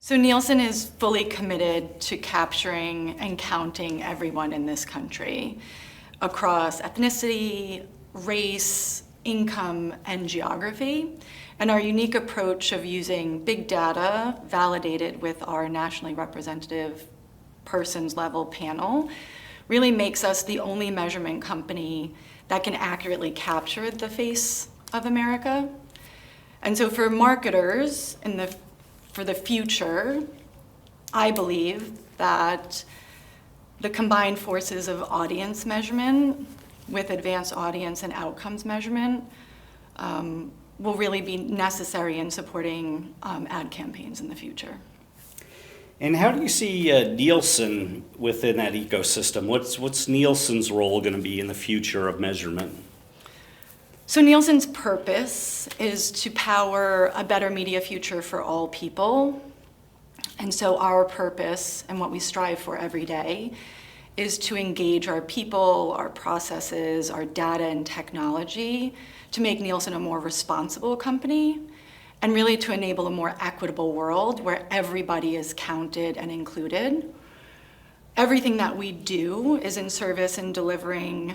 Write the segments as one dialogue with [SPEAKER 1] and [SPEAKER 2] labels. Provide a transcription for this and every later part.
[SPEAKER 1] So Nielsen is fully committed to capturing and counting everyone in this country across ethnicity, race, income, and geography. And our unique approach of using big data validated with our nationally representative persons level panel really makes us the only measurement company that can accurately capture the face of America. And so for marketers for the future, I believe that the combined forces of audience measurement with advanced audience and outcomes measurement will really be necessary in supporting ad campaigns in the future.
[SPEAKER 2] And how do you see Nielsen within that ecosystem? What's Nielsen's role going to be in the future of measurement?
[SPEAKER 1] So Nielsen's purpose is to power a better media future for all people. And so our purpose and what we strive for every day is to engage our people, our processes, our data and technology to make Nielsen a more responsible company and really to enable a more equitable world where everybody is counted and included. Everything that we do is in service in delivering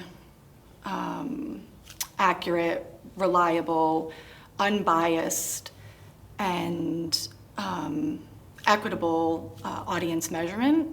[SPEAKER 1] accurate, reliable, unbiased, and equitable audience measurement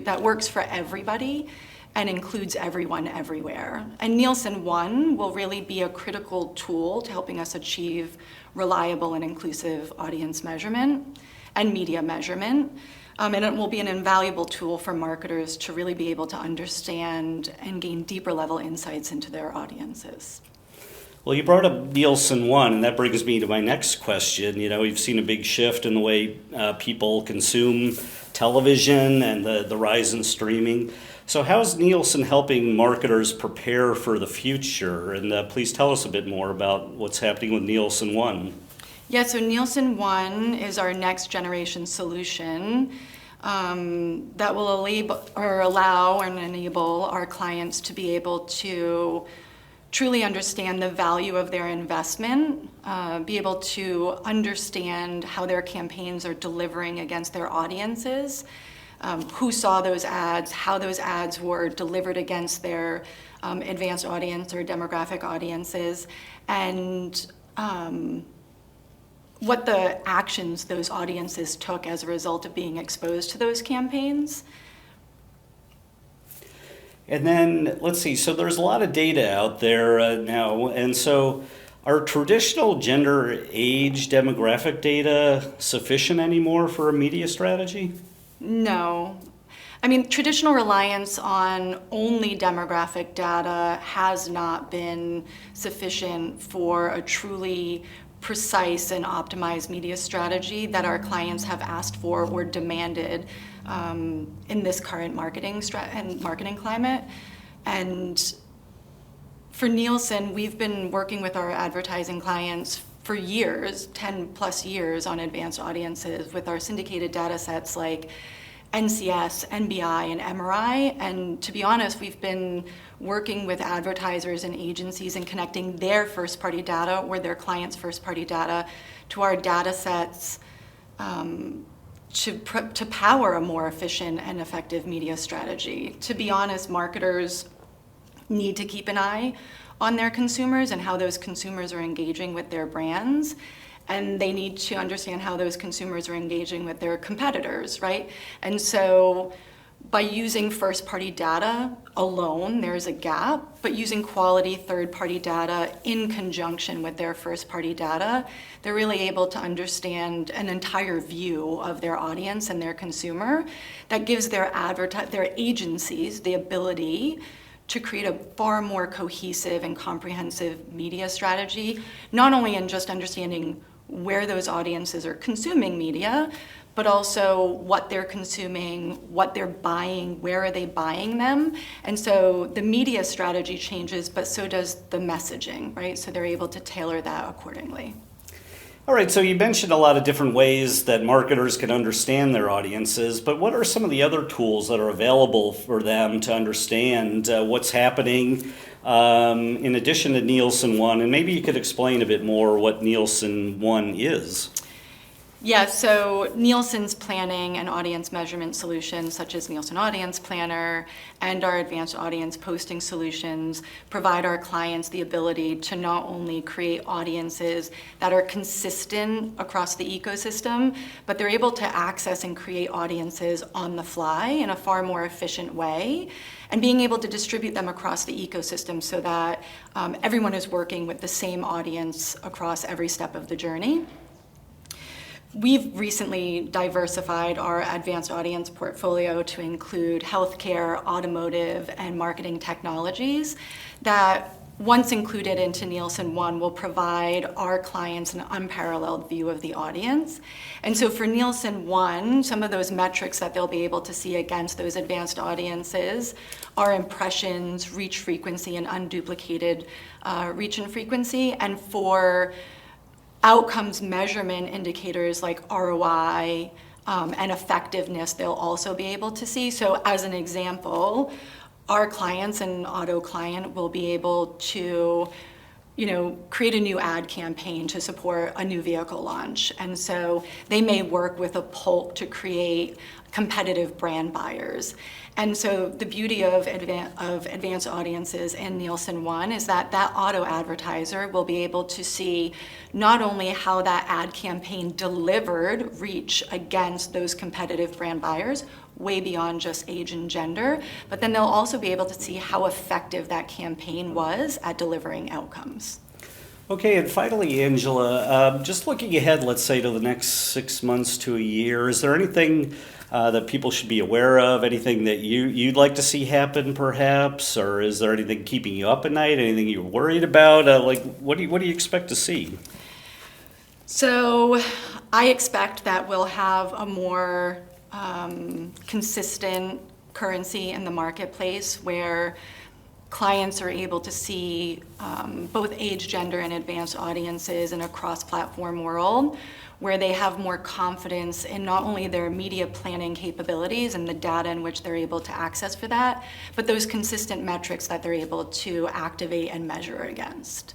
[SPEAKER 1] that works for everybody and includes everyone everywhere. And Nielsen One will really be a critical tool to helping us achieve reliable and inclusive audience measurement and media measurement. And it will be an invaluable tool for marketers to really be able to understand and gain deeper level insights into their audiences.
[SPEAKER 2] Well, you brought up Nielsen One, and that brings me to my next question. You know, we've seen a big shift in the way people consume television and the rise in streaming. So how is Nielsen helping marketers prepare for the future? And please tell us a bit more about what's happening with Nielsen One.
[SPEAKER 1] Yeah, so Nielsen One is our next generation solution that will allow and enable our clients to be able to truly understand the value of their investment, be able to understand how their campaigns are delivering against their audiences, who saw those ads, how those ads were delivered against their advanced audience or demographic audiences, and what the actions those audiences took as a result of being exposed to those campaigns.
[SPEAKER 2] And then, let's see, so there's a lot of data out there now, and so are traditional gender, age, demographic data sufficient anymore for a media strategy?
[SPEAKER 1] No. I mean, traditional reliance on only demographic data has not been sufficient for a truly precise and optimized media strategy that our clients have asked for or demanded in this current marketing climate. And for Nielsen, we've been working with our advertising clients for years, 10 plus years, on advanced audiences with our syndicated data sets like NCS, NBI, and MRI. And to be honest, we've been working with advertisers and agencies and connecting their first-party data or their clients' first-party data to our data sets to power a more efficient and effective media strategy. To be honest, marketers need to keep an eye on their consumers and how those consumers are engaging with their brands. And they need to understand how those consumers are engaging with their competitors, right? And so by using first-party data alone, there's a gap, but using quality third-party data in conjunction with their first-party data, they're really able to understand an entire view of their audience and their consumer that gives their agencies the ability to create a far more cohesive and comprehensive media strategy, not only in just understanding where those audiences are consuming media, but also what they're consuming, what they're buying, where are they buying them. And so the media strategy changes, but so does the messaging, right? So they're able to tailor that accordingly.
[SPEAKER 2] All right, so you mentioned a lot of different ways that marketers can understand their audiences, but what are some of the other tools that are available for them to understand what's happening in addition to Nielsen One? And maybe you could explain a bit more what Nielsen One is.
[SPEAKER 1] Yeah, so Nielsen's planning and audience measurement solutions, such as Nielsen Audience Planner and our advanced audience posting solutions, provide our clients the ability to not only create audiences that are consistent across the ecosystem, but they're able to access and create audiences on the fly in a far more efficient way, and being able to distribute them across the ecosystem so that everyone is working with the same audience across every step of the journey. We've recently diversified our advanced audience portfolio to include healthcare, automotive, and marketing technologies that, once included into Nielsen One, will provide our clients an unparalleled view of the audience. And so for Nielsen One, some of those metrics that they'll be able to see against those advanced audiences are impressions, reach frequency, and unduplicated reach and frequency. And for outcomes measurement indicators like ROI and effectiveness, they'll also be able to see. So as an example, our clients, an auto client, will be able to create a new ad campaign to support a new vehicle launch. And so they may work with a Polk to create competitive brand buyers. And so the beauty of advanced audiences in Nielsen One is that auto advertiser will be able to see not only how that ad campaign delivered reach against those competitive brand buyers, way beyond just age and gender, but then they'll also be able to see how effective that campaign was at delivering outcomes.
[SPEAKER 2] Okay, and finally, Angela, just looking ahead, let's say to the next 6 months to a year, is there anything that people should be aware of, anything that you'd like to see happen perhaps, or is there anything keeping you up at night, anything you're worried about? What do you expect to see?
[SPEAKER 1] So I expect that we'll have a more consistent currency in the marketplace where clients are able to see both age, gender, and advanced audiences in a cross-platform world, where they have more confidence in not only their media planning capabilities and the data in which they're able to access for that, but those consistent metrics that they're able to activate and measure against.